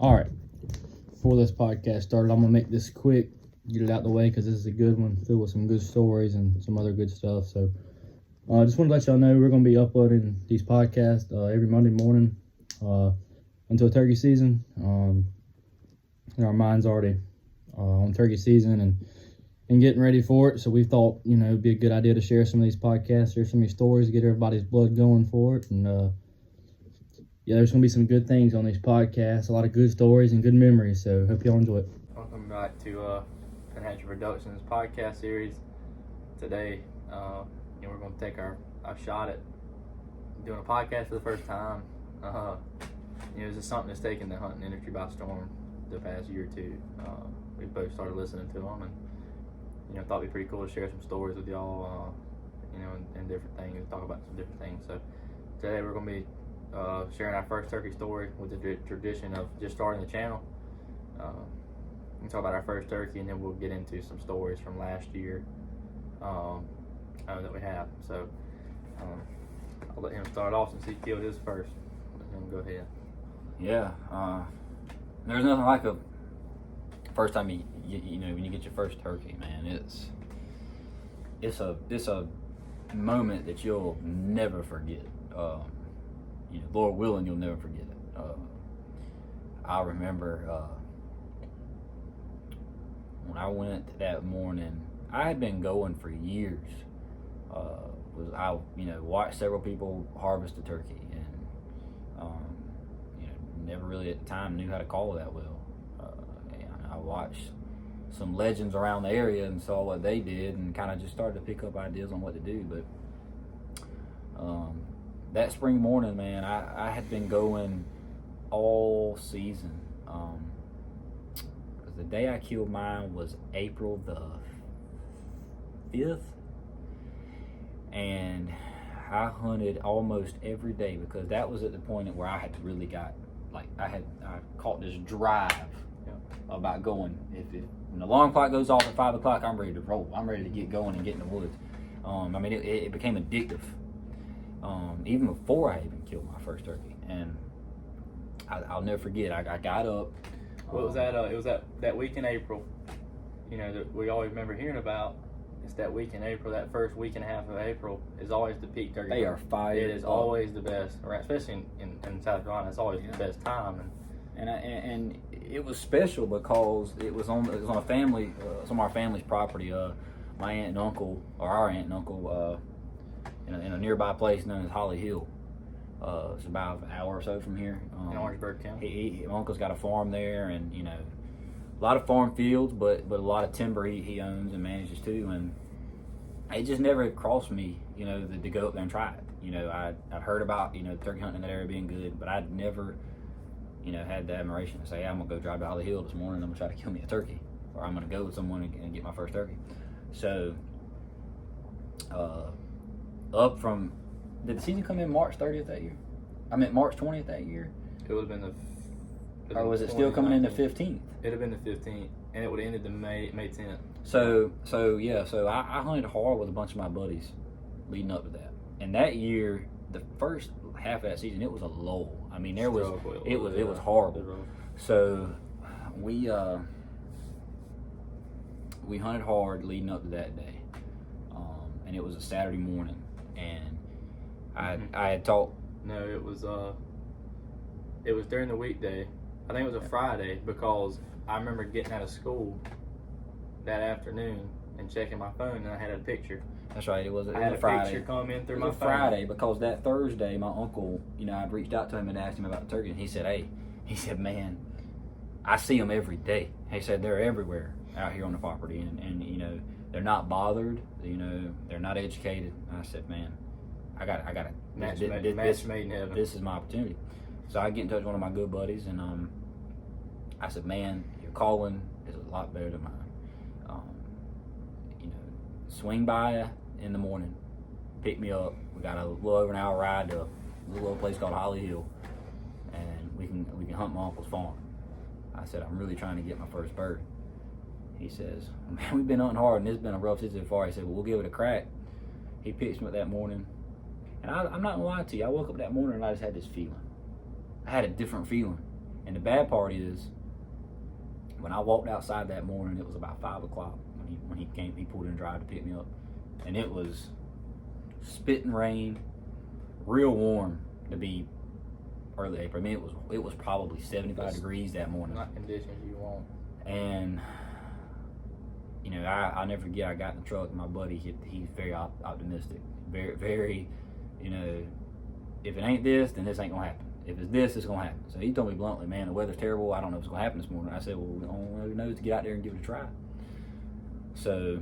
All right. Before this podcast started, I'm going to make this quick, get it out the way because this is a good one, filled with some good stories and some other good stuff. So I just want to let y'all know we're going to be uploading these podcasts every Monday morning until turkey season. Our mind's already on turkey season and getting ready for it. So we thought, it'd be a good idea to share some of these podcasts, share some of these stories, get everybody's blood going for it. And there's going to be some good things on these podcasts, a lot of good stories and good memories. So hope y'all enjoy it. Welcome back to Financial Productions podcast series. Today, we're going to take our shot at doing a podcast for the first time. This is something that's taken the hunting industry by storm the past year or two. We both started listening to them and, thought it'd be pretty cool to share some stories with y'all, and different things, and talk about some different things. So today we're going to be sharing our first turkey story with the tradition of just starting the channel. We'll talk about our first turkey, and then we'll get into some stories from last year that we have. So I'll let him start off since he killed his first. Let him go ahead. Yeah, there's nothing like a first time when you get your first turkey, man. It's a moment that you'll never forget. Lord willing, you'll never forget it. I remember when I went that morning. I had been going for years. I watched several people harvest a turkey, and never really at the time knew how to call it that well. And I watched some legends around the area and saw what they did, and kind of just started to pick up ideas on what to do. But that spring morning, man, I had been going all season. The day I killed mine was April the 5th, and I hunted almost every day because that was at the point where I had really got, I caught this drive about going. When the alarm clock goes off at 5 o'clock, I'm ready to roll. I'm ready to get going and get in the woods. It became addictive. Even before I even killed my first turkey, and I'll never forget. I got up. What was that? It was that week in April. That we always remember hearing about. It's that week in April. That first week and a half of April is always the peak turkey. They are fired. It is always the best, right? Especially in South Carolina. It's always the best time. And it was special because it was on a family, some of our family's property. My aunt and uncle, or our aunt and uncle, in a nearby place known as Holly Hill. It's about an hour or so from here. In Orangeburg County. My uncle's got a farm there, and a lot of farm fields, but a lot of timber he owns and manages too. And it just never crossed me, to go up there and try it. I'd heard about turkey hunting in that area being good, but I'd never had the admiration to say, hey, I'm gonna go drive to Holly Hill this morning. I'm gonna try to kill me a turkey, or I'm gonna go with someone and get my first turkey. So did the season come in March 30th that year? I meant March 20th that year? It would have been or was it still coming in the 15th? It would have been the 15th, and it would have ended the May 10th. So I hunted hard with a bunch of my buddies leading up to that. And that year, the first half of that season, it was a lull. It was horrible. So we hunted hard leading up to that day, and it was a Saturday morning. And I had talked. No, it was during the weekday. I think it was a Friday because I remember getting out of school that afternoon and checking my phone, and I had a picture. That's right. It was I had a a Friday. picture come in through it my was a phone. Friday because that Thursday, my uncle, I'd reached out to him and asked him about the turkey, and he said, man, I see them every day. He said they're everywhere out here on the property, and they're not bothered. They're not educated. And I said, man, I got Match made in heaven. This is my opportunity. So I get in touch with one of my good buddies, and I said, man, your calling is a lot better than mine. Swing by in the morning, pick me up. We got a little over an hour ride to a little old place called Holly Hill, and we can hunt my uncle's farm. I said, I'm really trying to get my first bird. He says, man, we've been hunting hard, and it's been a rough season so far. He said, well, we'll give it a crack. He picks me up that morning, and I'm not gonna lie to you. I woke up that morning and I just had this feeling. I had a different feeling, And the bad part is, when I walked outside that morning, it was about 5 o'clock when he pulled in the drive to pick me up. And it was spitting rain, real warm to be early April. I mean, it was probably 75 degrees that morning. Not conditions you want. And, you know, I'll never forget, I got in the truck, and my buddy, he's very optimistic. Very, very, you know, if it ain't this, then this ain't going to happen. If it's this, it's going to happen. So he told me bluntly, man, the weather's terrible. I don't know what's going to happen this morning. I said, well, all we know is to get out there and give it a try. So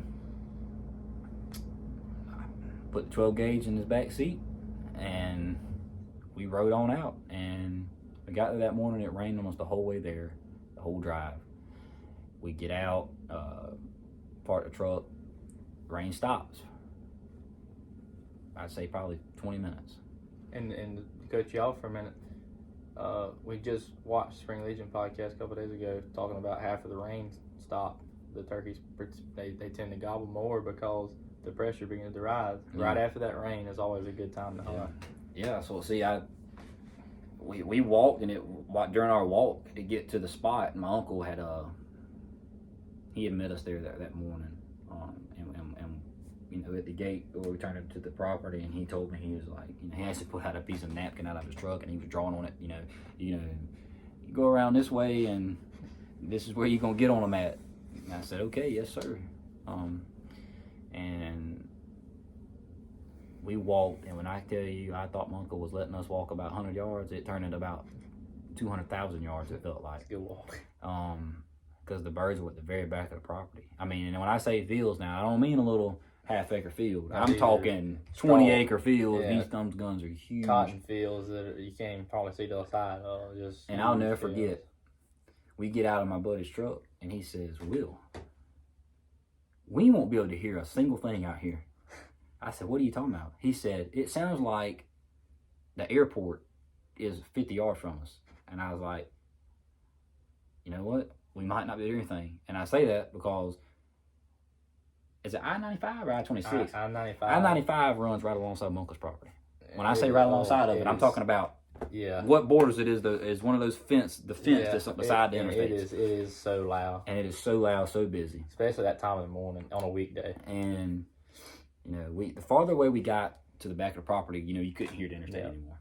I put the 12 gauge in his back seat, and we rode on out. And we got there that morning. It rained almost the whole way there, the whole drive. We get out, park the truck, rain stops. I'd say probably 20 minutes. And to cut you off for a minute, we just watched Spring Legion podcast a couple days ago talking about half of the rain stopped. The turkeys, they tend to gobble more because the pressure begins to rise. Yeah. Right after that rain is always a good time to hunt. Yeah, so see, we walked, and during our walk to get to the spot, my uncle had he had met us there that morning, and you know, at the gate where we turned into the property, and he told me, he was like, you know, he actually pulled out a piece of napkin out of his truck, and he was drawing on it, you know, you go around this way, and this is where you're gonna get on them at. And I said, okay, yes sir. And we walked, and when I tell you, I thought my uncle was letting us walk about 100 yards. It turned into about 200,000 yards, it felt like. Good walk. Because the birds were at the very back of the property. I mean, and when I say fields now, I don't mean a little half-acre field. I'm talking 20-acre fields. Yeah. These thumb guns are huge. Cotton fields that you can't even probably see the other side. And I'll never forget, we get out of my buddy's truck, and he says, Will, we won't be able to hear a single thing out here. I said, what are you talking about? He said, it sounds like the airport is 50 yards from us. And I was like, you know what? We might not be able to hear anything. And I say that because, is it I-95 or I-26? I-95. I-95 runs right alongside my uncle's property. When I say right alongside of it, I'm talking about what borders it is one of those the fence that's up beside the interstate. It is so loud. And it is so loud, so busy. Especially that time of the morning on a weekday. And, you know, the farther away we got to the back of the property, you know, you couldn't hear the interstate anymore.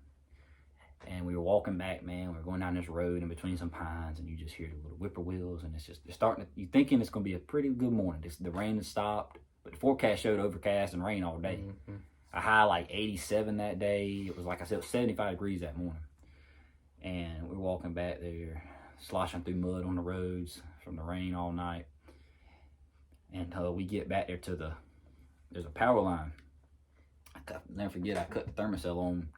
And we were walking back, man. We were going down this road in between some pines, and you just hear the little whippoorwills, and it's starting to, you're thinking it's going to be a pretty good morning. The rain has stopped, but the forecast showed overcast and rain all day. Mm-hmm. A high like 87 that day. It was, like I said, it was 75 degrees that morning. And we're walking back there, sloshing through mud on the roads from the rain all night. And we get back there to there's a power line. I'll never forget, I cut the thermocell on,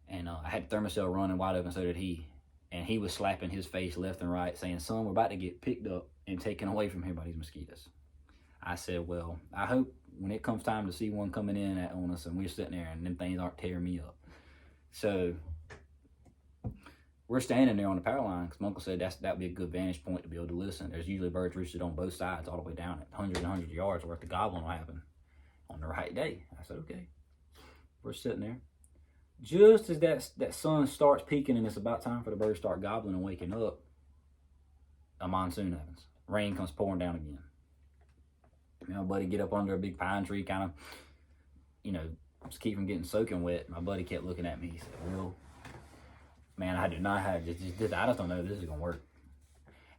and I had the thermocell running wide open, so did he. And he was slapping his face left and right, saying, son, we're about to get picked up and taken away from here by these mosquitoes. I said, well, I hope when it comes time to see one coming in on us, and we're sitting there and them things aren't tearing me up. So we're standing there on the power line, because my uncle said that'd be a good vantage point to be able to listen. There's usually birds roosted on both sides all the way down at hundreds and hundreds of yards worth of gobbling will happen on the right day. I said, okay. We're sitting there. Just as that sun starts peaking and it's about time for the birds to start gobbling and waking up, a monsoon happens. Rain comes pouring down again. My buddy get up under a big pine tree, kind of, you know, just keep from getting soaking wet. My buddy kept looking at me. He said, well, man, I just don't know if this is going to work.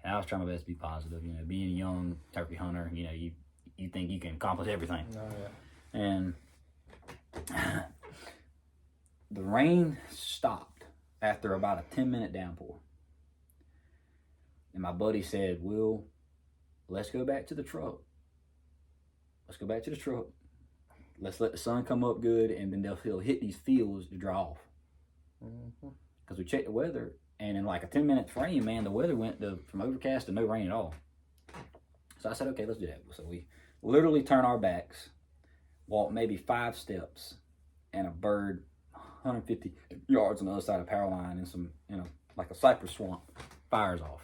And I was trying my best to be positive. You know, being a young turkey hunter, you know, you think you can accomplish everything. Oh, yeah. And the rain stopped after about a 10-minute downpour. And my buddy said, Will, let's go back to the truck. Let's go back to the truck. Let's let the sun come up good, and then he'll hit these fields to dry off. Because we checked the weather, and in like a 10-minute frame, man, the weather went from overcast to no rain at all. So I said, okay, let's do that. So we literally turn our backs, walk maybe 5 steps, and a bird 150 yards on the other side of the power line in some, you know, like a cypress swamp, fires off.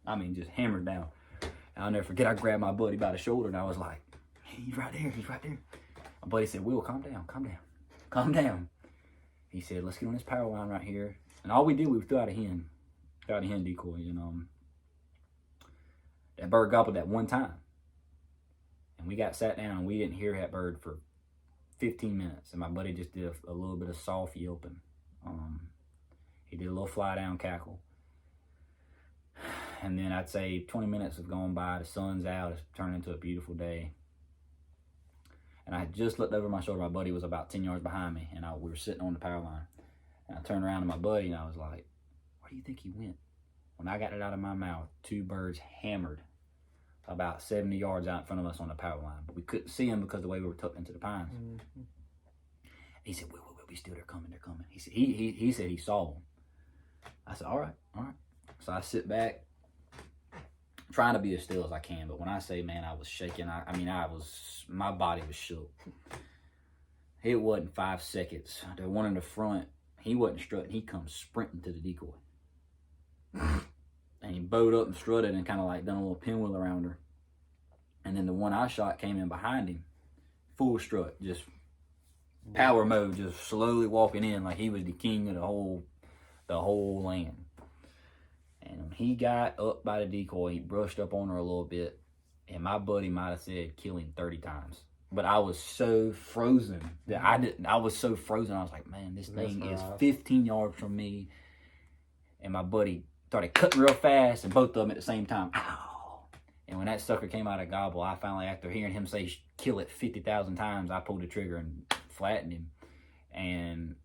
I mean, just hammered down. And I'll never forget, I grabbed my buddy by the shoulder, and I was like, hey, he's right there, he's right there. My buddy said, Will, calm down, calm down, calm down. He said, let's get on this power line right here. And all we did, we threw out a hen. got a hen decoy, and that bird gobbled that one time, and we got sat down and we didn't hear that bird for 15 minutes, and my buddy just did a little bit of soft yelping. He did a little fly down cackle, and then I'd say 20 minutes have gone by. The sun's out. It's turned into a beautiful day. And I just looked over my shoulder. My buddy was about 10 yards behind me, and we were sitting on the power line. And I turned around to my buddy, and I was like, where do you think he went? When I got it out of my mouth, 2 birds hammered about 70 yards out in front of us on the power line. But we couldn't see them because of the way we were tucked into the pines. Mm-hmm. He said, wait, we still, they're coming. He said he said he saw them. I said, all right. So I sit back, trying to be as still as I can, but when I say, man, I was shaking. My body was shook. It wasn't 5 seconds. The one in the front, he wasn't strutting. He comes sprinting to the decoy. And he bowed up and strutted and kind of like done a little pinwheel around her. And then the one I shot came in behind him, full strut, just power mode, just slowly walking in like he was the king of the whole land. And when he got up by the decoy, he brushed up on her a little bit, and my buddy might have said kill him 30 times. But I was so frozen that I was so frozen. I was like, man, this thing is 15 yards from me. And my buddy started cutting real fast, and both of them at the same time. Ow! And when that sucker came out of gobble, I finally, after hearing him say kill it 50,000 times, I pulled the trigger and flattened him. And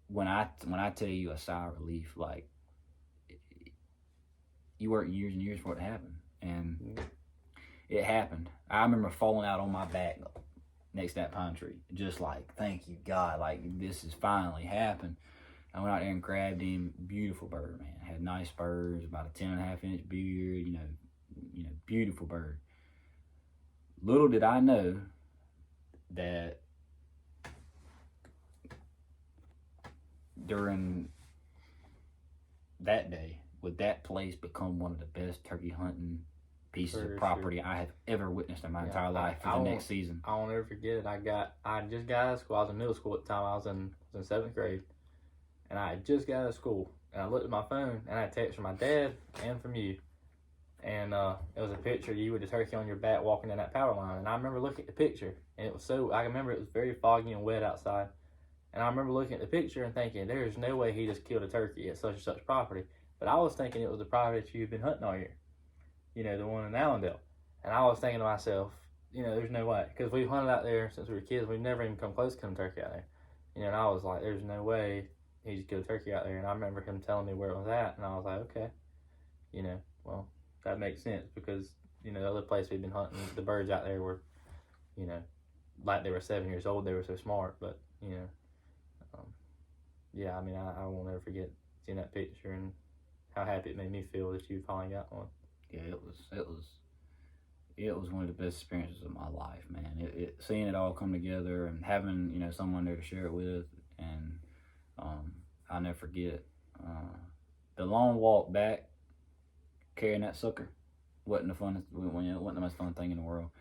when I tell you a sigh of relief, like, you work years and years for it to happen. And it happened. I remember falling out on my back next to that pine tree. Just like, thank you, God. Like, this has finally happened. I went out there and grabbed him. Beautiful bird, man. Had nice spurs, about a 10.5-inch beard, you know, beautiful bird. Little did I know that during that day, would that place become one of the best turkey hunting pieces of property I have ever witnessed in my entire life for the next season. I won't ever forget it. I just got out of school. I was in middle school at the time. I was in 7th grade. And I had just got out of school. And I looked at my phone, and I had a text from my dad and from you. And it was a picture of you with the turkey on your back walking in that power line. And I remember looking at the picture, and I remember it was very foggy and wet outside. And I remember looking at the picture and thinking, there's no way he just killed a turkey at such and such property. But I was thinking it was the property that you've been hunting all year. You know, the one in Allendale. And I was thinking to myself, you know, there's no way. Because we've hunted out there since we were kids. We've never even come close to killing turkey out there. You know, and I was like, there's no way he just killed a turkey out there. And I remember him telling me where it was at. And I was like, okay. You know, well, that makes sense. Because, you know, the other place we've been hunting, the birds out there were, you know, like they were 7 years old. They were so smart. But, you know, yeah, I mean, I won't ever forget seeing that picture and how happy it made me feel that you finally got one. Yeah, it was one of the best experiences of my life, man. Seeing it all come together and having, you know, someone there to share it with, and I'll never forget the long walk back carrying that sucker wasn't the most fun thing in the world.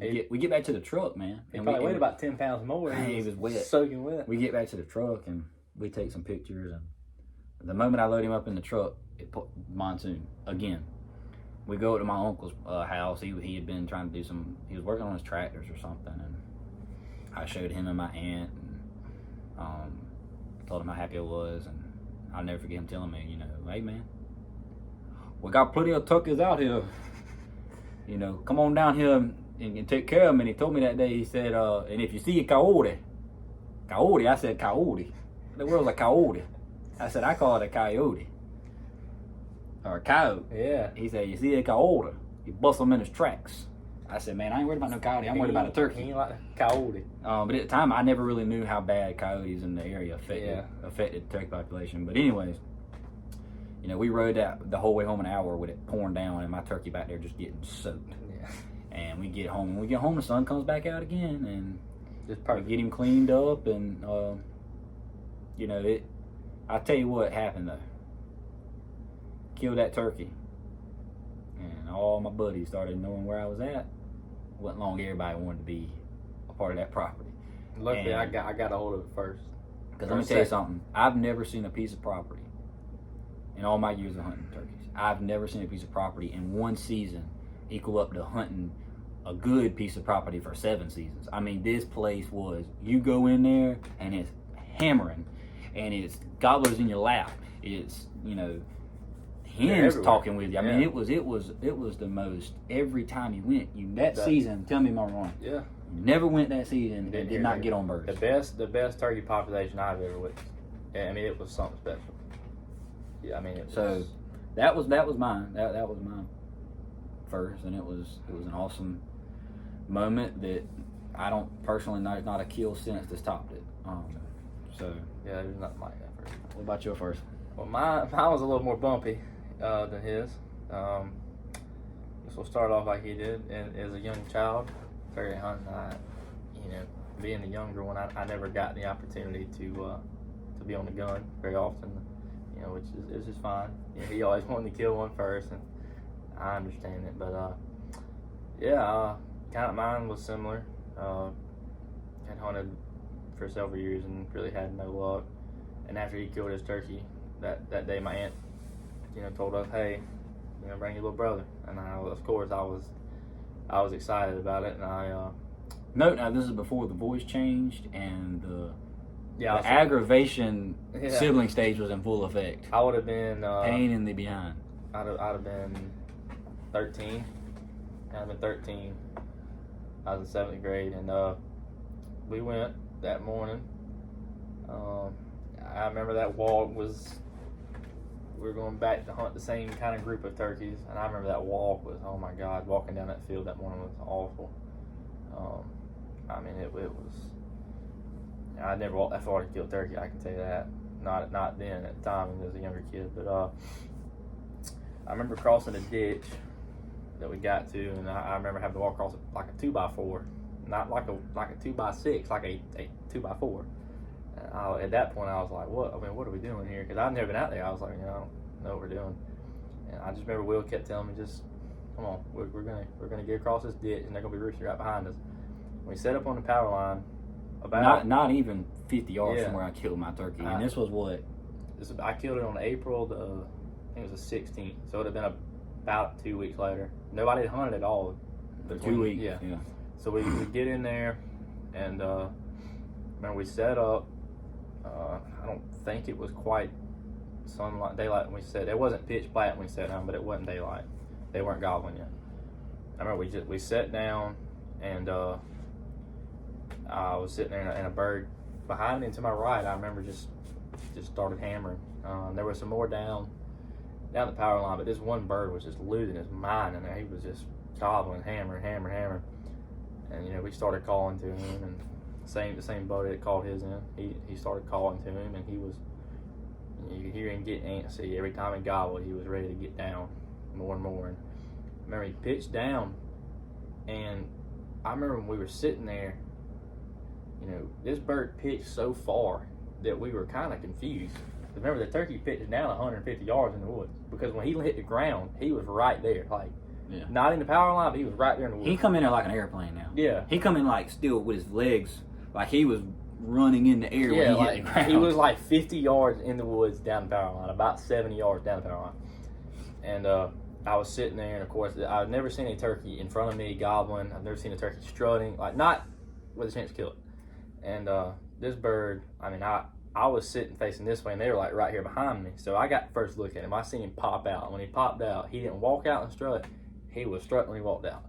We get back to the truck, man. He probably weighed about 10 pounds more. He was wet, soaking wet. We get back to the truck and we take some pictures, and the moment I load him up in the truck, it put monsoon again. We go to my uncle's house. He had been trying to do he was working on his tractors or something, and I showed him and my aunt, and told him how happy I was, and I'll never forget him telling me, you know, hey man, we got plenty of turkeys out here. You know, come on down here and take care of them. And he told me that day, he said, and if you see a coyote, I said coyote. The world's a coyote. I said, I call it a coyote. Or a coyote. Yeah. He said, you see a coyote, you bust them in his tracks. I said, man, I ain't worried about no coyote. I'm worried about a turkey. He ain't like a coyote. But at the time, I never really knew how bad coyotes in the area affected the turkey population. But anyways, you know, we rode that the whole way home an hour with it pouring down, and my turkey back there just getting soaked. Yeah. And we get home. When we get home, the sun comes back out again, and just we get him cleaned up, and you know, I'll tell you what happened though. Killed that turkey, and all my buddies started knowing where I was at. Wasn't long everybody wanted to be a part of that property. Luckily, I got a hold of it first. Because let me tell you something. I've never seen a piece of property in all my years of hunting turkeys. I've never seen a piece of property in one season equal up to hunting a good piece of property for 7 seasons. I mean, this place was, you go in there and it's hammering, and it's gobblers in your lap. It's, you know, hens talking with you. I mean, it was the most, every time you went, that season, tell me if I'm wrong. Yeah. You never went that season and did not get on birds. The best turkey population I've ever witnessed. I mean, it was something special. Yeah, I mean, it was. So that was mine. That was mine first, and it was an awesome moment that I don't personally not a kill since that's topped it. So yeah, it was not my effort. What about your first? Well, mine was a little more bumpy than his. This will start off like he did, and as a young child, turkey hunting. Being the younger one, I never got the opportunity to be on the gun very often. Which is just fine. He always wanted to kill one first, and I understand it. But kind of mine was similar. Had hunted for several years and really had no luck. And after he killed his turkey, that day my aunt, told us, hey, bring your little brother. And of course I was excited about it, and Note now, this is before the voice changed and the aggravation sibling stage was in full effect. I would have been pain in the behind. I'd have been 13. I'd have been 13. I was in 7th grade, and we went that morning. I remember that walk was, we were going back to hunt the same kind of group of turkeys, and I remember that walk was, oh my God, walking down that field that morning was awful. I mean, it was, I never walked that far to kill turkey, I can tell you that. Not then, at the time, when I was a younger kid. But I remember crossing a ditch that we got to, and I remember having to walk across it like a 2x4, not like a 2x6, like a 2x4. And at that point, I was like, what are we doing here? Because I've never been out there. I was like, I don't know what we're doing. And I just remember Will kept telling me, just come on, we're gonna get across this ditch, and they're gonna be roosting right behind us. We set up on the power line. Not even 50 yards from where I killed my turkey, and this was what? I killed it on April I think it was the 16th, so it would have been about 2 weeks later. Nobody had hunted at all. The 2 weeks. Yeah. So we get in there, and remember we set up. I don't think it was quite daylight when we set. It wasn't pitch black when we sat down, but it wasn't daylight. They weren't gobbling yet. I remember we sat down, and I was sitting there, and a bird behind me and to my right, I remember just started hammering. There was some more down the power line, but this one bird was just losing his mind in there. He was just gobbling, hammering. And we started calling to him, and the same buddy that called his in, he started calling to him, and he was, you could hear him get antsy. Every time he gobbled, he was ready to get down more and more. And I remember he pitched down, and I remember when we were sitting there, this bird pitched so far that we were kind of confused. Remember, the turkey pitched down 150 yards in the woods, because when he hit the ground, he was right there, not in the power line, but he was right there in the woods. He come in there like an airplane now. Yeah. He come in like still with his legs, like he was running in the air when he hit the ground. He was like 50 yards in the woods down the power line, about 70 yards down the power line. And I was sitting there, and of course, I've never seen a turkey in front of me gobbling. I've never seen a turkey strutting, not with a chance to kill it. And this bird, I was sitting facing this way, and they were like right here behind me. So I got the first look at him. I seen him pop out. When he popped out, he didn't walk out and strut. He was strutting when he walked out.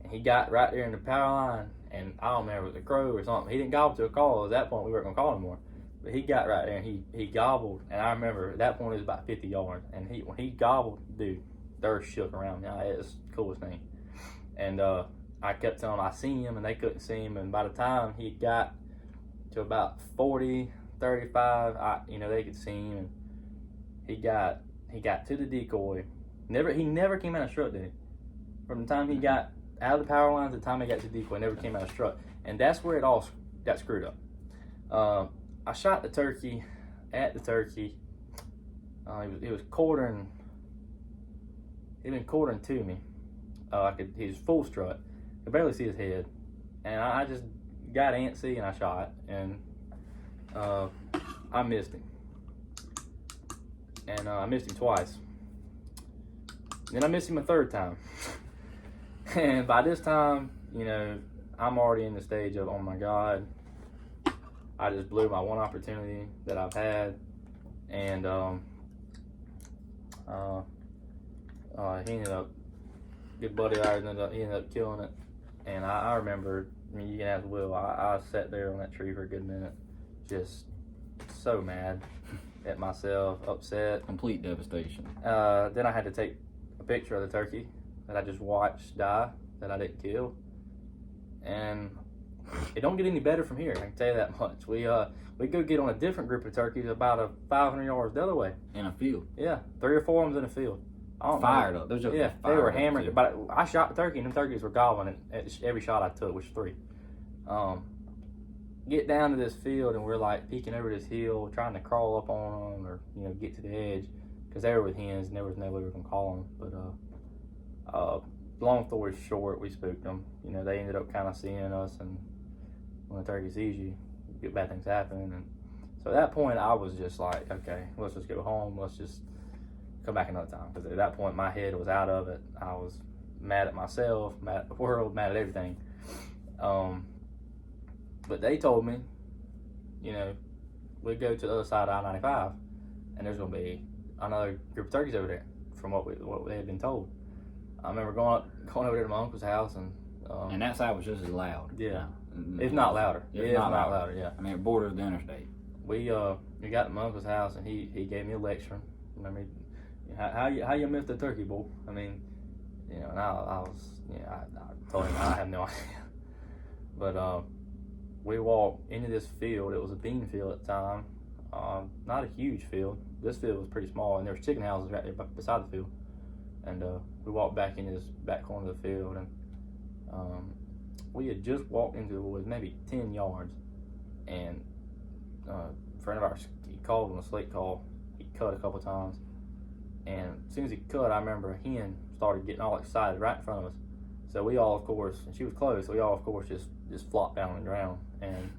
And he got right there in the power line, and I don't remember if it was a crow or something. He didn't gobble to a call. At that point, we weren't going to call anymore. But he got right there, and he gobbled. And I remember at that point, it was about 50 yards. And when he gobbled, dude, the earth shook around me. It was the coolest thing. And I kept telling them I seen him, and they couldn't see him. And by the time he got to about 40, 35, they could see him. And he got to the decoy. He never came out of strut, did he? From the time he got out of the power lines to the time he got to the decoy, never came out of strut. And that's where it all got screwed up. I shot the turkey at the turkey. He was quartering. He'd been quartering to me. He was full strut. I could barely see his head. And I just got antsy, and I shot, and I missed him. and I missed him twice. Then I missed him a third time. And by this time, you know, I'm already in the stage of, oh my God, I just blew my one opportunity that I've had. And he ended up, good buddy of ours, he ended up killing it. And I remember, I mean, you can ask Will, I sat there on that tree for a good minute, just so mad at myself, upset. Complete devastation. Then I had to take a picture of the turkey that I just watched die, that I didn't kill. And it don't get any better from here, I can tell you that much. We go get on a different group of turkeys about 500 yards the other way. In a field. Yeah, 3 or 4 of them in a field. Fired up. Those Yeah, they were hammered. But I shot the turkey, and them turkeys were gobbling at every shot I took, which was 3. Get down to this field, and we're like peeking over this hill, trying to crawl up on them, or get to the edge, because they were with hens, and there was no way we were gonna call them. But long story short, we spooked them. They ended up kind of seeing us, and when the turkey sees you, bad things happen. And so at that point, I was just like, okay, let's just go home. Let's just come back another time, because at that point my head was out of it. I was mad at myself, mad at the world, mad at everything. But they told me, we'd go to the other side of I-95, and there's gonna be another group of turkeys over there, from what they had been told. I remember going over there to my uncle's house, and that side was just as loud. Yeah, if not louder. If not louder. Yeah. I mean, it borders the interstate. We got to my uncle's house, and he gave me a lecture. I mean, how you miss the turkey, boy? I mean, and I told him I have no idea. But we walked into this field. It was a bean field at the time. Not a huge field. This field was pretty small, and there was chicken houses right there beside the field. And we walked back into this back corner of the field, and we had just walked into the woods, maybe 10 yards, and a friend of ours, he called on a slate call. He cut a couple times, and as soon as he cut, I remember a hen started getting all excited right in front of us. So we all, of course, and she was close, so we all, of course, just flopped down on the ground. And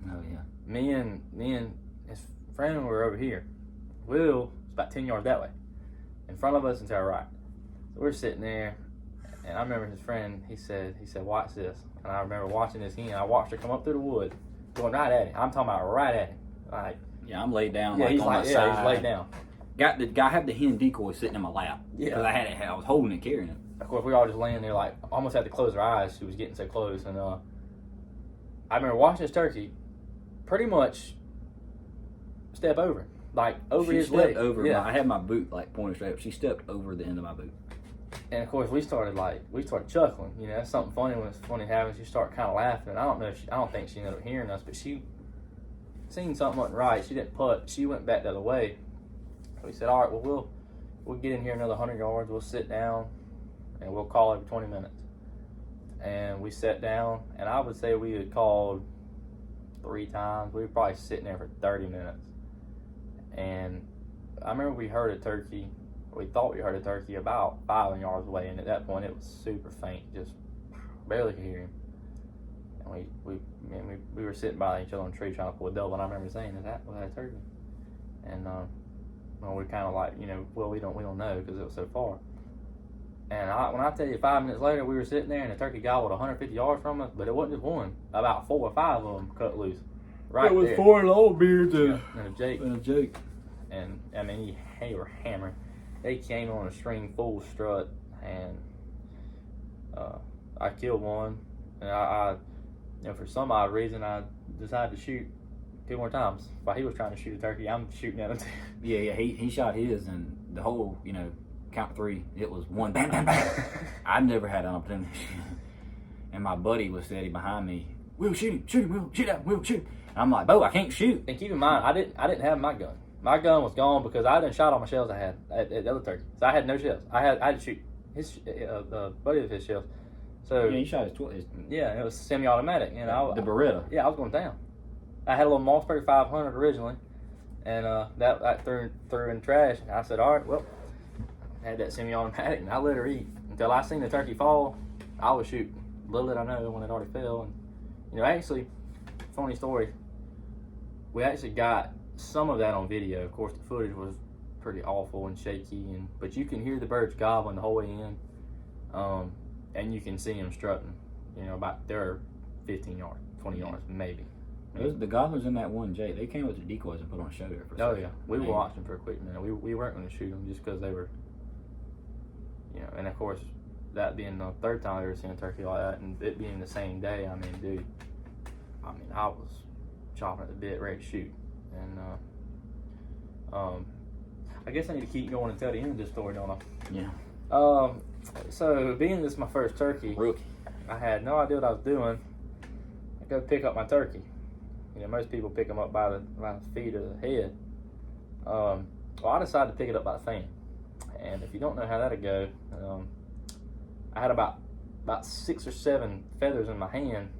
me and his friend were over here. Will was about 10 yards that way, in front of us and to our right. So we're sitting there, and I remember his friend, he said, watch this. And I remember watching this hen. I watched her come up through the wood, going right at him. I'm talking about right at him. Like, yeah, I'm laid down. Yeah, like he's on like, my side. he's laid down. I had the hen decoy sitting in my lap. Yeah. Because I was holding it, carrying it. Of course, we all just laying there, like, almost had to close our eyes. She was getting so close. And I remember watching this turkey pretty much step over. Like, over his leg. Over. Yeah. I had my boot, like, pointed straight up. She stepped over the end of my boot. And, of course, we started chuckling. That's something funny when it's funny happens. You start kind of laughing. I don't think she ended up hearing us, but she seen something wasn't right. She didn't putt. She went back the other way. We said, all right, well, we'll get in here another 100 yards. We'll sit down, and we'll call every 20 minutes. And we sat down, and I would say we had called 3 times. We were probably sitting there for 30 minutes. And I remember we heard a turkey. We thought we heard a turkey about 500 yards away, and at that point it was super faint, just barely could hear him. And we were sitting by each other on a tree trying to pull a double, and I remember saying, was that a turkey? And we kind of like, well, we don't know because it was so far. And when I tell you 5 minutes later, we were sitting there and the turkey gobbled 150 yards from us, but it wasn't just one. About 4 or 5 of them cut loose. Right, it was there. 4 long beards and a Jake. And I mean, they were hammered. They came on a string full strut, and I killed one. And I for some odd reason, I decided to shoot 2 more times. While he was trying to shoot a turkey, I'm shooting at him too. Yeah, he shot his, and the whole, count 3, it was 1, bam, bam, bam. I never had an opportunity. And my buddy was standing behind me. Will, shoot him, Will, shoot at him, Will, shoot. And I'm like, Bo, I can't shoot. And keep in mind, I didn't have my gun. My gun was gone because I didn't shot all my shells I had at the other turkey. So I had no shells. I had to shoot his buddy of his shells. So yeah, he shot his yeah, it was semi-automatic. The Beretta. Yeah, I was going down. I had a little Mossberg 500 originally, and that threw in the trash. And I said, all right, well, I had that semi-automatic, and I let her eat until I seen the turkey fall. I was shooting. Little did I know when it already fell. And actually, funny story. We actually got some of that on video. Of course, the footage was pretty awful and shaky, but you can hear the birds gobbling the whole way in, and you can see them strutting. About they're 15 yards, 20 yards, maybe. The gobblers in that one, Jay, they came with the decoys and put on a show there for a Oh second. yeah, we watched them for a quick minute. We weren't going to shoot them just because they were, and of course, that being the third time I ever seen a turkey like that, and it being the same day, I mean, dude, I was chopping at the bit, ready to shoot, and I guess I need to keep going and tell the end of this story, don't I? Yeah. So being this is my first turkey, Rookie. I had no idea what I was doing. I go pick up my turkey. Most people pick them up by the feet or the head. Well, I decided to pick it up by the fan. And if you don't know how that'd go, I had about 6 or 7 feathers in my hand,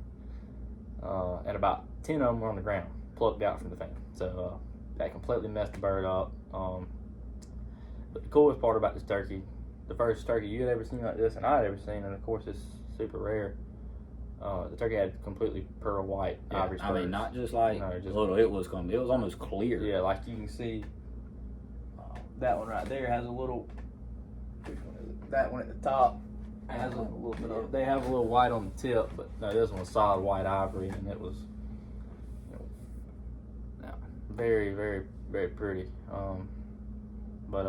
and about 10 of them were on the ground, plucked out from the fan. So that completely messed the bird up. But the coolest part about this turkey, the first turkey you had ever seen like this, and I had ever seen, and of course it's super rare. The turkey had completely pearl white ivory spurs. I mean, not just like little. It was almost clear. Yeah, like you can see. That one right there has a little. Which one is it? That one at the top has a little bit of. They have a little white on the tip, but no, this one was solid white ivory, and it was, very, very, very pretty. But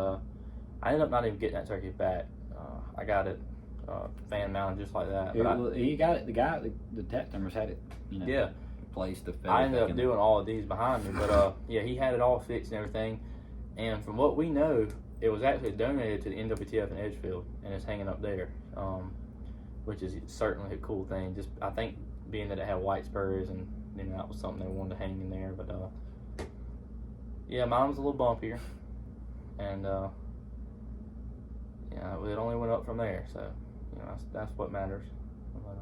I ended up not even getting that turkey back. I got it fan mounted just like that. He got it. The taxidermist had it. Yeah. Placed the. I ended up doing all of these behind me, but he had it all fixed and everything. And from what we know, it was actually donated to the NWTF in Edgefield, and it's hanging up there, which is certainly a cool thing. Just I think being that it had white spurs, and that was something they wanted to hang in there. But mine was a little bumpier, and it only went up from there. So that's what matters. But,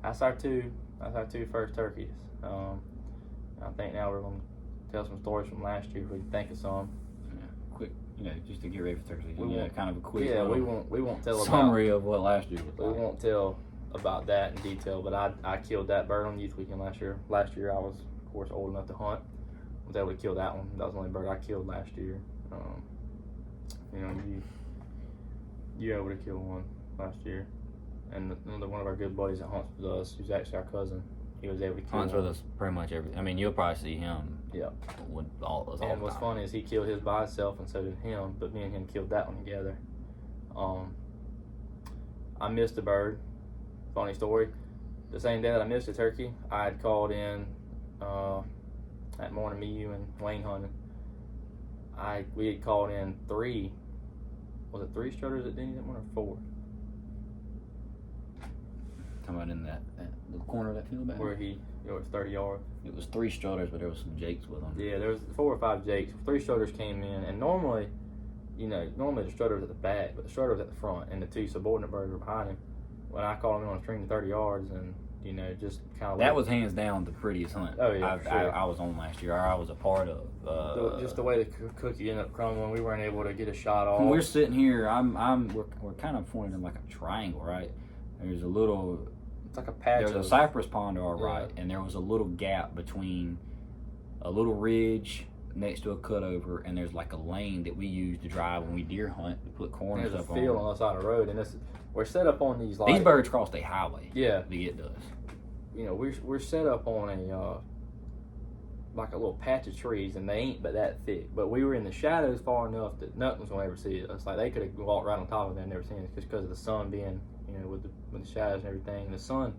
that's our two first turkeys. I think now we're gonna tell some stories from last year if we can think of some. Quick, just to get ready for Thursday. Kind of a quick. Yeah, we won't tell summary of what last year was like. We won't tell about that in detail, but I killed that bird on youth weekend last year. Last year I was, of course, old enough to hunt. Was able to kill that one. That was the only bird I killed last year. You able to kill one last year, and another one of our good buddies that hunts with us, who's actually our cousin, he was able to kill hunts with us pretty much every. I mean, you'll probably see him. Yeah. With all of us. And what's funny is he killed his by himself, and so did him. But me and him killed that one together. I missed a bird. Funny story. The same day that I missed a turkey, I had called in that morning. Me, you, and Wayne hunting. We had called in 3. Was it 3 strutters at Denny's that one, or 4? Talking about in the corner of that field back where it was 30 yards. It was 3 strutters, but there was some jakes with them. Yeah, there was 4 or 5 jakes. 3 strutters came in, and normally the strutter was at the back, but the strutter was at the front, and the 2 subordinate birds were behind him. When I called him on a string to 30 yards, and just kind of that was hands down the prettiest hunt. Oh yeah, sure. I was on last year. I was a part of. Just the way the cookie ended up crumbling, we weren't able to get a shot off. When we're sitting here, we're kind of pointing in like a triangle, right? There's a little. It's like a patch. There's a cypress pond to our right, and there was a little gap between a little ridge next to a cutover, and there's like a lane that we use to drive when we deer hunt. We put corners up on. There's a field on the side of the road, and we're set up on these. These birds cross the highway. Yeah. To get to us. We're set up on a like a little patch of trees, and they ain't but that thick. But we were in the shadows far enough that nothing was gonna ever see us. Like they could have walked right on top of it and never seen us, just because of the sun being, with the shadows and everything. And the sun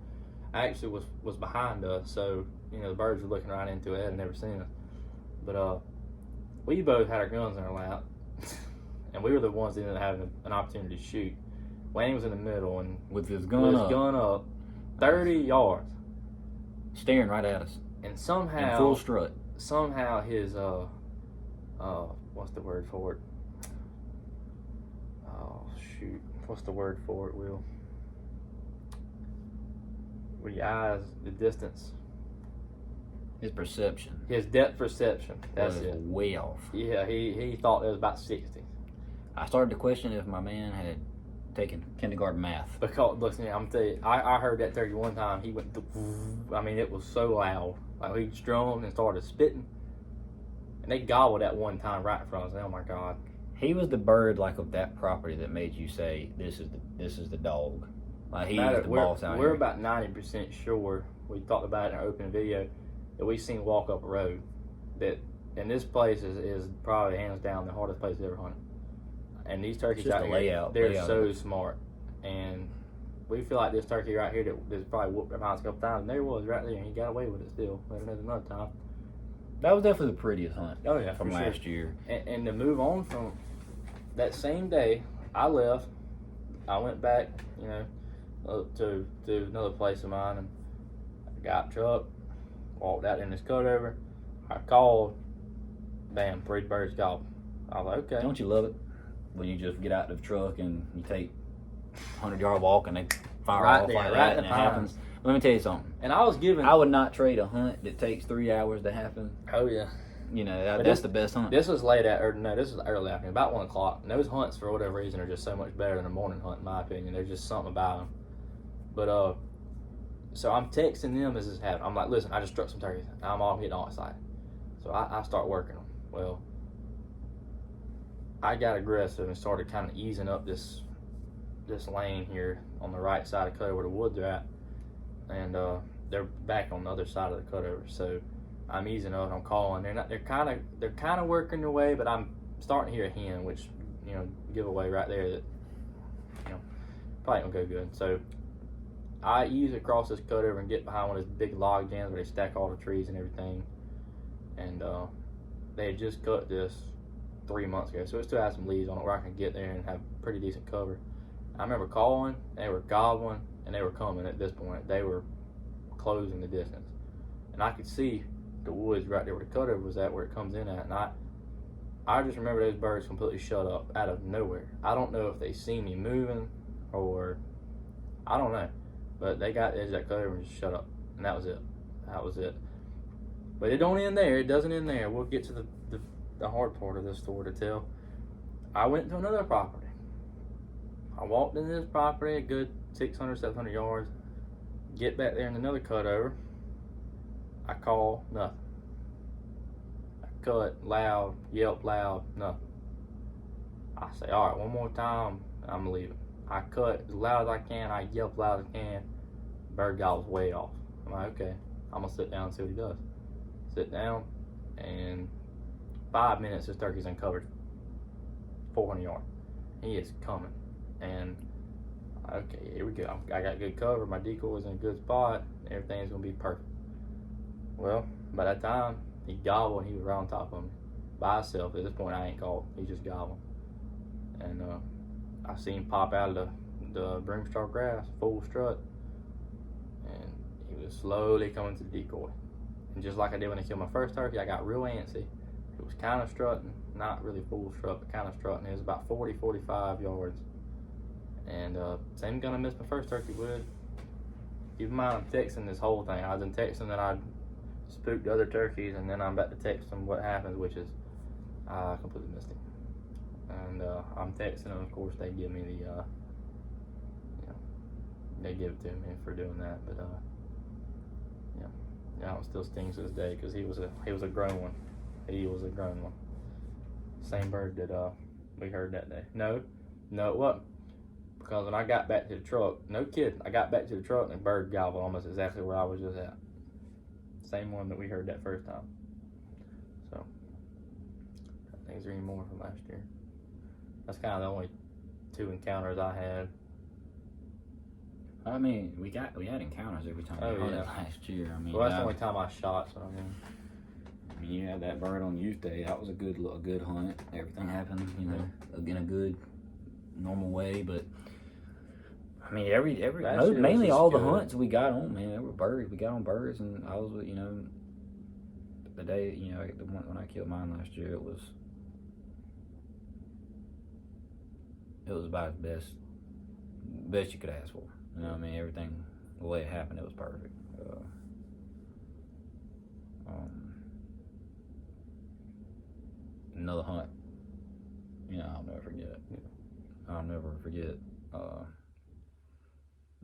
actually was behind us, so the birds were looking right into it and never seen us. But we both had our guns in our lap, and we were the ones that ended up having an opportunity to shoot. Wayne was in the middle, and with his gun up 30 yards. Staring right at us. And somehow, in full strut. Somehow his what's the word for it? Oh shoot, what's the word for it, Will? With your eyes, the distance. His perception. His depth perception. That's was it. Way off. Yeah, he thought it was about 60. I started to question if my man had taken kindergarten math. Because listen, I'm telling you, I heard that turkey one time. He went. It was so loud. Like he strummed and started spitting, And they gobbled at one time right in front of us. Oh my God. He was the bird like of that property that made you say, "This is the dog." Like he's the boss out here. We're about 90% sure. We talked about it in our opening video that we seen walk up a road. And this place is probably hands down the hardest place I've ever hunted. And these turkeys Just out the here, layout- they're layout so of it. smart. And we feel like this turkey right here that's probably whooped our mouse a couple times. And there he was right there, and he got away with it still. But another time. That was definitely the prettiest hunt. Oh yeah, from for sure. last year. And to move on from that same day, I left. I went back, to another place of mine, and I got truck, walked out in this cutover. I called, bam, 3 birds gobbled. I was like, okay. Don't you love it when you just get out the truck and you take 100-yard walk and they fire Right off there, like right that in and it the happens? Let me tell you something. And I was giving. I would not trade a hunt that takes 3 hours to happen. Oh yeah. That's the best hunt. This was this was early afternoon, about 1 o'clock. And those hunts, for whatever reason, are just so much better than a morning hunt, in my opinion. There's just something about them. But so I'm texting them as this happened. I'm like, listen, I just struck some turkeys. I'm getting all excited. So I start working them. Well, I got aggressive and started kind of easing up this lane here on the right side of the cutover where the woods are at, and they're back on the other side of the cutover. So I'm easing up. I'm calling. They're kind of working their way, but I'm starting to hear a hen, which give away right there that probably don't go good. So I ease across this cutover and get behind one of those big log jams where they stack all the trees and everything. And they had just cut this 3 months ago, so it still has some leaves on it where I can get there and have pretty decent cover. I remember calling, they were gobbling, and they were coming at this point. They were closing the distance. And I could see the woods right there where the cutover was at, where it comes in at. And I just remember those birds completely shut up out of nowhere. I don't know if they see me moving or I don't know. But they got the edge of that cutover and just shut up. And that was it. That was it. But it don't end there. It doesn't end there. We'll get to the hard part of this story to tell. I went to another property. I walked into this property a good 600, 700 yards. Get back there in another cutover. I call, nothing. I cut loud, yelp loud, nothing. I say, all right, one more time, I'm leaving. I cut as loud as I can. I yelp loud as I can. Bird gobbles way off. I'm like, okay, I'm gonna sit down and see what he does. Sit down, and 5 minutes, this turkey's uncovered 400 yards. He is coming, and okay, here we go. I got good cover. My decoy is in a good spot. Everything's gonna be perfect. Well, by that time, he gobbled and he was right on top of me by himself. At this point, I ain't called. He just gobbled, and I seen him pop out of the broomstar grass, full strut, and he was slowly coming to the decoy. And just like I did when I killed my first turkey, I got real antsy. It was kind of strutting, not really full strut, but kind of strutting. It was about 40, 45 yards. And same gun I missed my first turkey would. Keep in mind, I'm texting this whole thing. I was in texting that I'd spooked other turkeys, and then I'm about to text them what happens, which is I completely missed it. And I'm texting them. Of course, they give me the, they give it to me for doing that. But it still stings to this day because he was a grown one. He was a grown one. Same bird that we heard that day. No, it wasn't. Because when I got back to the truck, no kidding, I got back to the truck and the bird gobbled almost exactly where I was just at. Same one that we heard that first time. So, I think there's any more from last year. That's kind of the only 2 encounters I had. I mean, we had encounters every time we hunted last year. I mean, Well, that's the only time I shot, so I mean. I mean, you had that bird on youth day. That was a good hunt. Everything happened, in a good, normal way. But I mean, mainly all the hunts we got on, man, there were birds. We got on birds, and I was, the day, the one when I killed mine last year, it was about the best you could ask for. You know what I mean? Everything, the way it happened, it was perfect. Another hunt, I'll never forget. I'll never forget.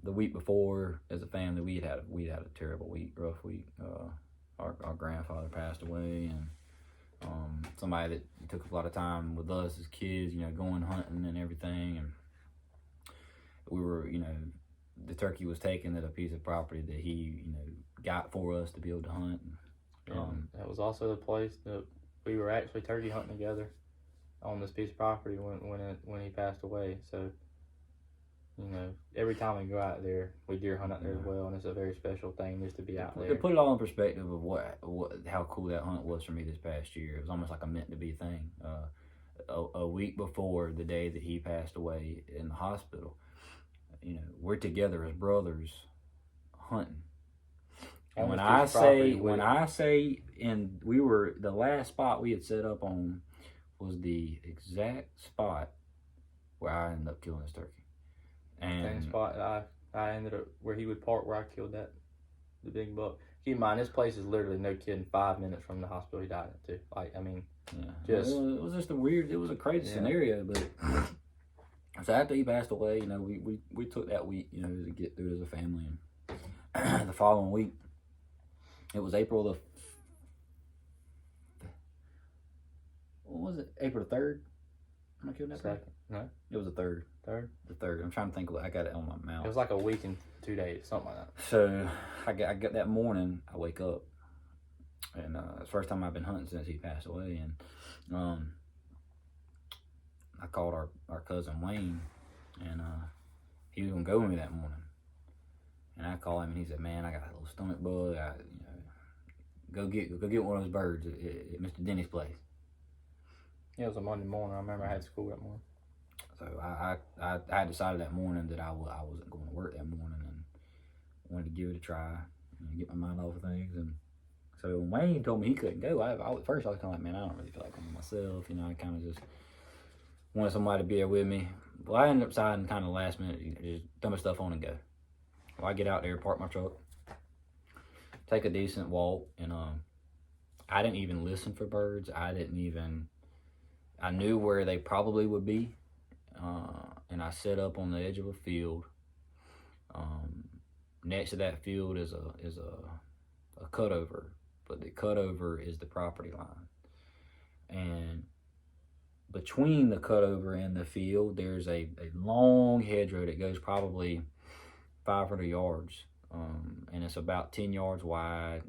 The week before, as a family, we had a terrible week, rough week. Our grandfather passed away, and Somebody that took a lot of time with us as kids, going hunting and everything. And we were, the turkey was taken at a piece of property that he, got for us to be able to hunt. That was also the place that we were actually turkey hunting together on this piece of property when he passed away. So, every time we go out there, we deer hunt out there as well, and it's a very special thing just to be out there. To put it all in perspective of how cool that hunt was for me this past year, it was almost like a meant to be thing. A week before the day that he passed away in the hospital, we're together as brothers hunting. And when I say, and we were, the last spot we had set up on was the exact spot where I ended up killing this turkey. And same spot I ended up where he would park where I killed the big buck. Keep in mind, this place is literally, no kidding, 5 minutes from the hospital he died at too. It was just it was a crazy scenario. But so after he passed away, we took that week, to get through as a family. And the following week, it was April 3rd? Am I killing that second? No, it was the 3rd. The 3rd. I'm trying to think. I got it on my mouth. It was like a week and 2 days, something like that. So I got that morning. I wake up, and it's the first time I've been hunting since he passed away. And I called our cousin Wayne, and he was gonna go with me that morning. And I called him, and he said, "Man, I got a little stomach bug. Go get one of those birds at Mr. Denny's place." Yeah, it was a Monday morning. I remember I had school that morning. So I decided that morning that I wasn't going to work that morning, and wanted to give it a try, get my mind off of things. And so when Wayne told me he couldn't go, at first I was kind of like, man, I don't really feel like going myself. I kind of just wanted somebody to be there with me. Well, I ended up deciding kind of last minute, just throw my stuff on and go. Well, I get out there, park my truck, take a decent walk, and I didn't even listen for birds. I knew where they probably would be. And I set up on the edge of a field. Next to that field is a cutover, but the cutover is the property line. And between the cutover and the field, there's a long hedgerow that goes probably 500 yards, and it's about 10 yards wide.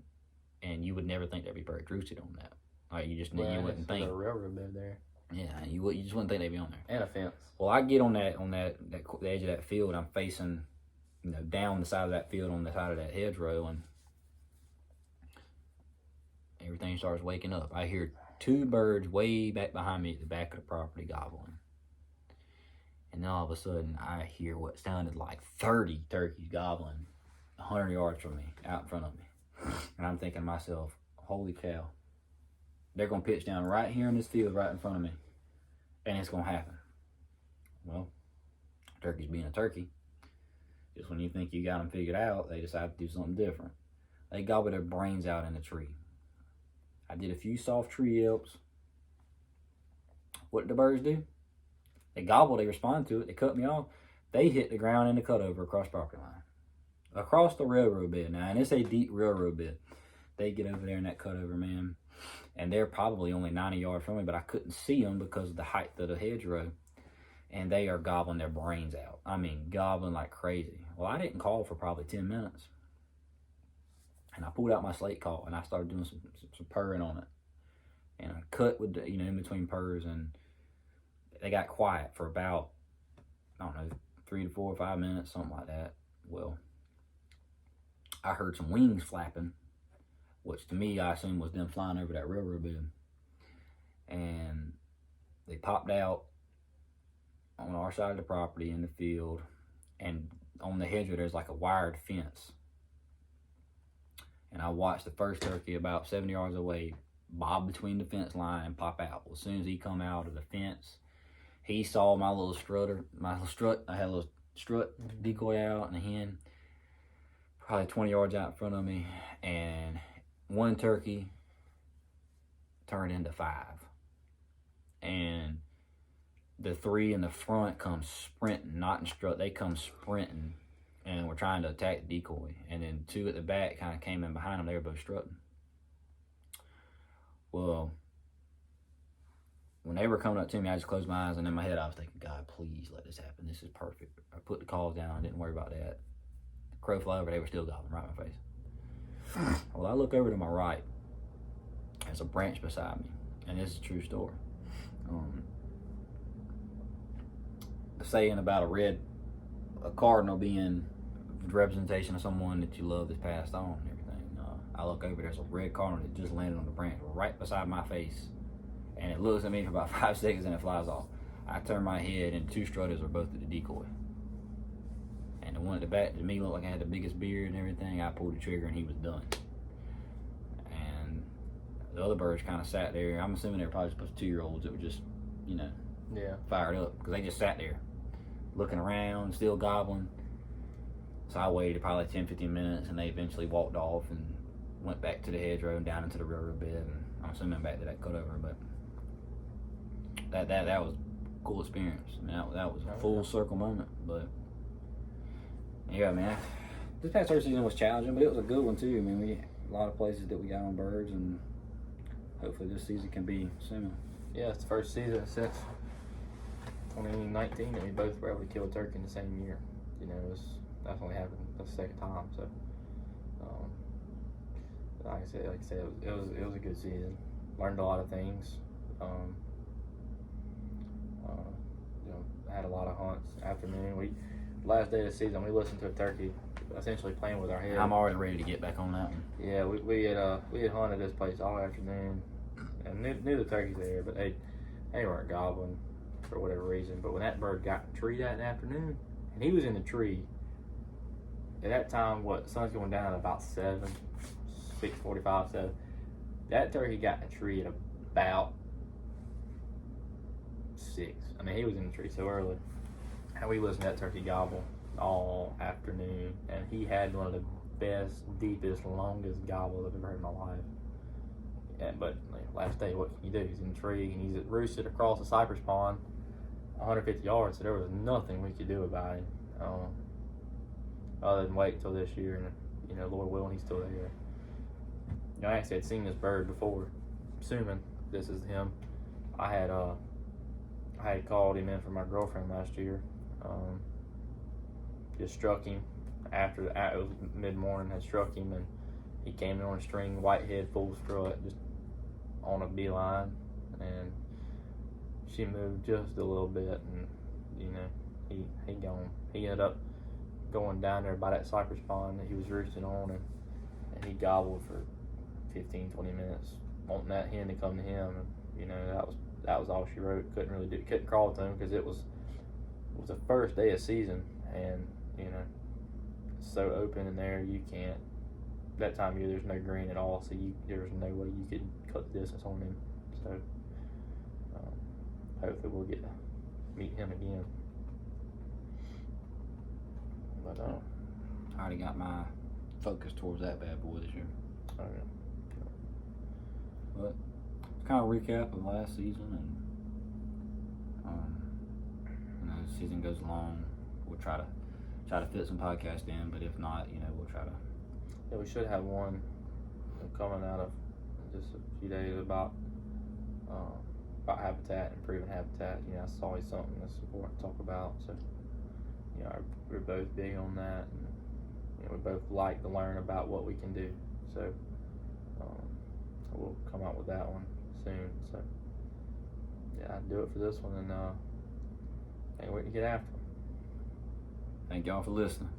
And you would never think there'd be birds roosted on that. Like you wouldn't think. There's a railroad bed there. Yeah, you just wouldn't think they'd be on there. And a fence. Well, I get on the edge of that field. I'm facing, down the side of that field on the side of that hedgerow, and everything starts waking up. I hear 2 birds way back behind me at the back of the property gobbling. And then all of a sudden, I hear what sounded like 30 turkeys gobbling 100 yards from me, out in front of me. And I'm thinking to myself, holy cow. They're going to pitch down right here in this field right in front of me. And it's going to happen. Well, turkey's being a turkey. Just when you think you got them figured out, they decide to do something different. They gobble their brains out in the tree. I did a few soft tree yelps. What did the birds do? They gobble, they respond to it, they cut me off. They hit the ground in the cutover across property line. Across the railroad bed now, and it's a deep railroad bed. They get over there in that cutover, man. And they're probably only 90 yards from me, but I couldn't see them because of the height of the hedgerow. And they are gobbling their brains out. I mean, gobbling like crazy. Well, I didn't call for probably 10 minutes. And I pulled out my slate call, and I started doing some purring on it. And I cut with the, in between purrs, and they got quiet for about, 3 to 4 or 5 minutes, something like that. Well, I heard some wings flapping, which to me, I assume was them flying over that railroad bed. And they popped out on our side of the property in the field, and on the hedgerow, there's like a wired fence. And I watched the first turkey about 70 yards away bob between the fence line and pop out. Well, as soon as he come out of the fence, he saw my little strut. I had a little strut decoy out and a hen, probably 20 yards out in front of me, and one turkey turned into 5. And the 3 in the front come sprinting, not in strut, they come sprinting, and were trying to attack the decoy. And then 2 at the back kind of came in behind them, they were both strutting. Well, when they were coming up to me, I just closed my eyes, and in my head I was thinking, God, please let this happen. This is perfect. I put the calls down. I didn't worry about that. The crow flew over. They were still gobbling right in my face. Well, I look over to my right. There's a branch beside me, and this is a true story. The saying about a cardinal being a representation of someone that you love that's passed on and everything. I look over, there's a red cardinal that just landed on the branch right beside my face, and it looks at me for about 5 seconds and it flies off. I turn my head, and 2 strutters are both at the decoy. And the one at the back, to me, looked like I had the biggest beard and everything. I pulled the trigger, and he was done. And the other birds kind of sat there. I'm assuming they were probably supposed to 2-year-olds that were just, fired up, because they just sat there looking around, still gobbling. So I waited probably 10-15 minutes, and they eventually walked off and went back to the hedgerow and down into the railroad bed, and I'm assuming back to that cutover. But that was a cool experience. I mean, that was a full circle moment. But yeah, man, this past earth season was challenging, but it was a good one too. I mean, we a lot of places that we got on birds, and hopefully this season can be similar. Yeah, it's the first season since 2019 that we both were able to kill a turkey in the same year. That's only happened the second time. So, like I said, it was a good season. Learned a lot of things. Had a lot of hunts. Afternoon, last day of the season, we listened to a turkey, essentially playing with our head. I'm already ready to get back on that one. Yeah, we had hunted this place all afternoon, and knew the turkeys there, but they weren't gobbling for whatever reason. But when that bird got in the tree that afternoon, and he was in the tree at that time, the sun's going down at about 6:45, 7. That turkey got in the tree at about 6. I mean, he was in the tree so early, and we listened to that turkey gobble all afternoon, and he had one of the best, deepest, longest gobbles I've ever heard in my life. But last day, what can you do? He's in the tree, and he's roosted across the cypress pond 150 yards, so there was nothing we could do about him other than wait till this year, and Lord willing, he's still there. I actually had seen this bird before, assuming this is him. I had called him in for my girlfriend last year. Just struck him it was mid-morning. Had struck him, and he came in on a string, whitehead, full strut, just on a beeline, and she moved just a little bit, and he gone. He ended up going down there by that cypress pond that he was roosting on, and he gobbled for 15-20 minutes, wanting that hen to come to him, and that was all she wrote. Couldn't crawl to him because it was the first day of season, and it's so open in there, you can't. That time of year, there's no green at all, so there's no way you could cut the distance on him. So hopefully we'll get to meet him again. But I already got my focus towards that bad boy this year. Okay. But it's kind of a recap of last season, and as the season goes along, we'll try to fit some podcasts in. But if not, we'll try to. Yeah, we should have one coming out of just a few days about habitat, improving habitat. It's always something that's important to talk about. So, we're both big on that, and we both like to learn about what we can do. So, we'll come out with that one soon. So, yeah, I'd do it for this one, and can't wait to get after them. Thank y'all for listening.